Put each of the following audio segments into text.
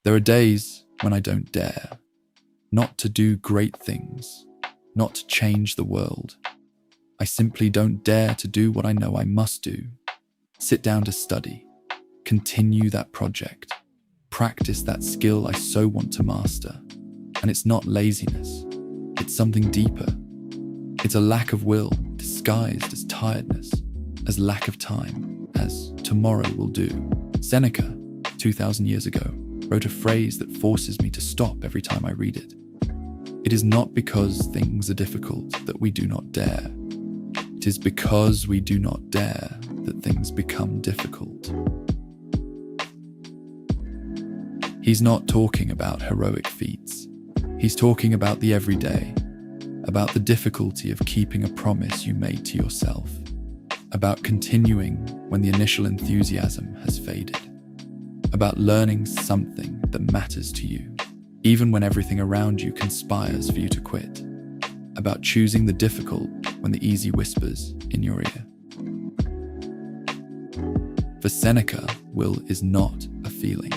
There are days when I don't dare, not to do great things, not to change the world. I simply don't dare to do what I know I must do. Sit down to study, continue that project, practice that skill I so want to master. And it's not laziness, it's something deeper. It's a lack of will disguised as tiredness, as lack of time, as tomorrow will do. Seneca, 2,000 years ago, wrote a phrase that forces me to stop every time I read it. It is not because things are difficult that we do not dare. It is because we do not dare that things become difficult. He's not talking about heroic feats. He's talking about the everyday, about the difficulty of keeping a promise you made to yourself, about continuing when the initial enthusiasm has faded, about learning something that matters to you, even when everything around you conspires for you to quit, about choosing the difficult when the easy whispers in your ear. For Seneca, will is not a feeling.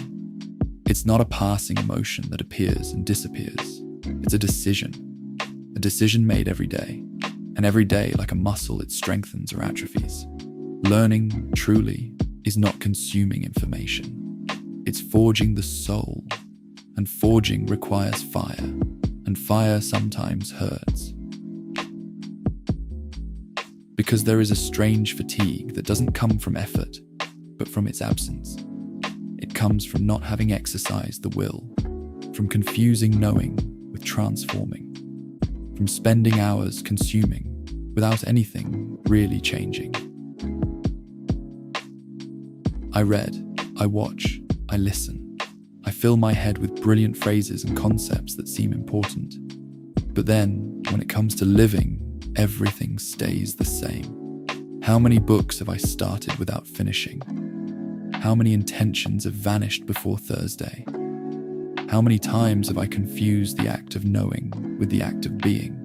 It's not a passing emotion that appears and disappears. It's a decision made every day. And every day, like a muscle, it strengthens or atrophies. Learning, truly, is not consuming information. It's forging the soul. And forging requires fire. And fire sometimes hurts. Because there is a strange fatigue that doesn't come from effort, but from its absence. It comes from not having exercised the will, from confusing knowing with transforming, from spending hours consuming without anything really changing. I read, I watch, I listen. I fill my head with brilliant phrases and concepts that seem important. But then, when it comes to living, everything stays the same. How many books have I started without finishing? How many intentions have vanished before Thursday? How many times have I confused the act of knowing with the act of being?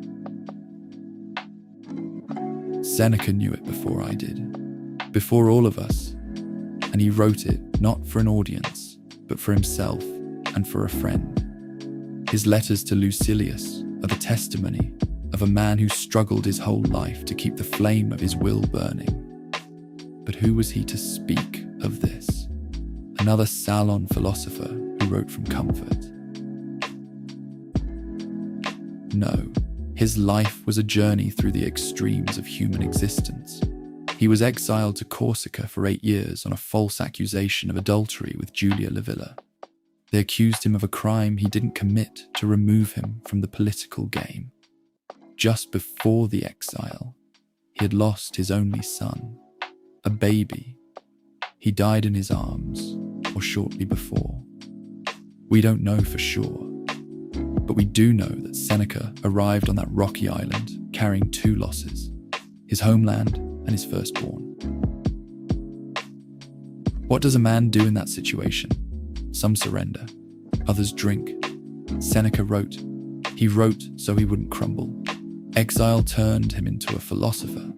Seneca knew it before I did, before all of us, and he wrote it not for an audience, but for himself and for a friend. His letters to Lucilius are the testimony of a man who struggled his whole life to keep the flame of his will burning. But who was he to speak of this? Another salon philosopher who wrote from comfort? No, his life was a journey through the extremes of human existence. He was exiled to Corsica for 8 years on a false accusation of adultery with Julia Livilla. They accused him of a crime he didn't commit to remove him from the political game. Just before the exile, he had lost his only son, a baby. He died in his arms, or shortly before. We don't know for sure, but we do know that Seneca arrived on that rocky island carrying 2 losses, his homeland and his firstborn. What does a man do in that situation? Some surrender, others drink. Seneca wrote. He wrote so he wouldn't crumble. Exile turned him into a philosopher,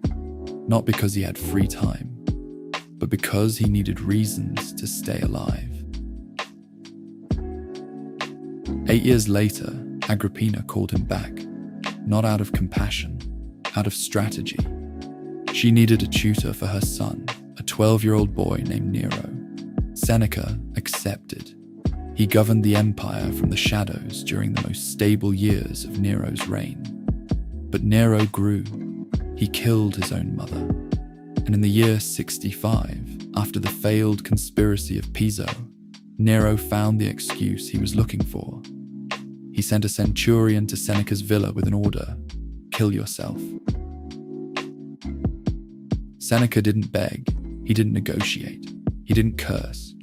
not because he had free time, but because he needed reasons to stay alive. 8 years later, Agrippina called him back, not out of compassion, out of strategy. She needed a tutor for her son, a 12-year-old boy named Nero. Seneca accepted. He governed the empire from the shadows during the most stable years of Nero's reign. But Nero grew. He killed his own mother. And in the year 65, after the failed conspiracy of Piso, Nero found the excuse he was looking for. He sent a centurion to Seneca's villa with an order: kill yourself. Seneca didn't beg, he didn't negotiate, he didn't curse.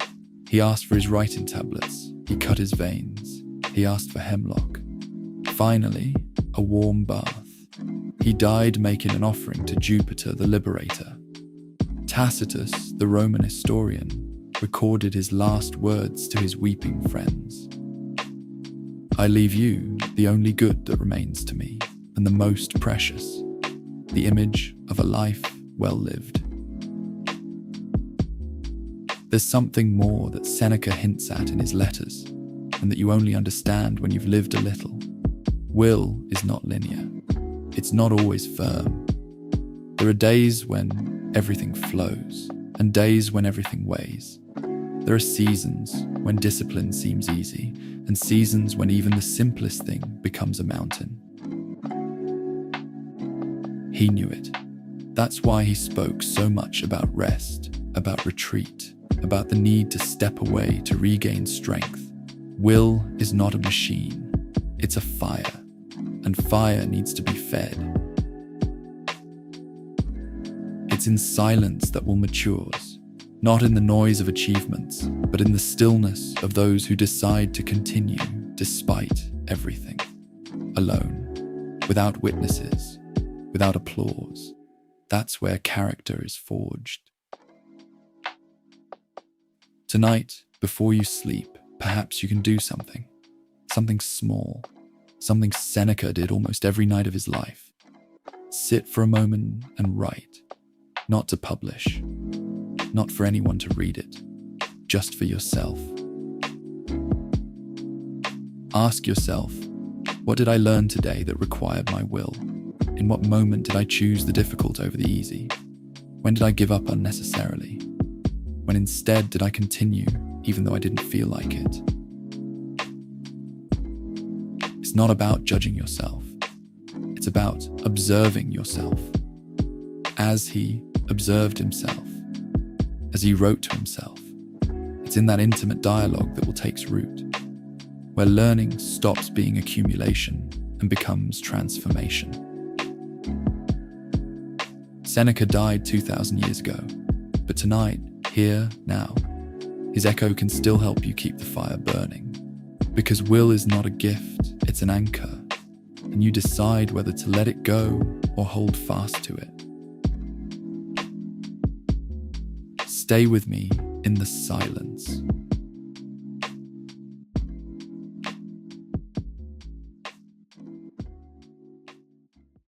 He asked for his writing tablets, he cut his veins, he asked for hemlock. Finally, a warm bath. He died making an offering to Jupiter the Liberator. Tacitus, the Roman historian, recorded his last words to his weeping friends. I leave you the only good that remains to me, and the most precious, the image of a life well lived. There's something more that Seneca hints at in his letters. and that you only understand when you've lived a little. Will is not linear. It's not always firm. There are days when everything flows, and days when everything weighs. There are seasons when discipline seems easy, and seasons when even the simplest thing becomes a mountain. He knew it. That's why he spoke so much about rest, about retreat, about the need to step away to regain strength. Will is not a machine. It's a fire, and fire needs to be fed. It's in silence that will matures, not in the noise of achievements, but in the stillness of those who decide to continue despite everything, alone, without witnesses, without applause. That's where character is forged. Tonight, before you sleep, perhaps you can do something small, something Seneca did almost every night of his life. Sit for a moment and write, not to publish, not for anyone to read it, just for yourself. Ask yourself, what did I learn today that required my will? In what moment did I choose the difficult over the easy? When did I give up unnecessarily? When instead did I continue even though I didn't feel like it? It's not about judging yourself. It's about observing yourself. As he observed himself, as he wrote to himself. It's in that intimate dialogue that will take root, where learning stops being accumulation and becomes transformation. Seneca died 2,000 years ago, but tonight, here, now, his echo can still help you keep the fire burning. Because will is not a gift, it's an anchor, and you decide whether to let it go or hold fast to it. Stay with me in the silence.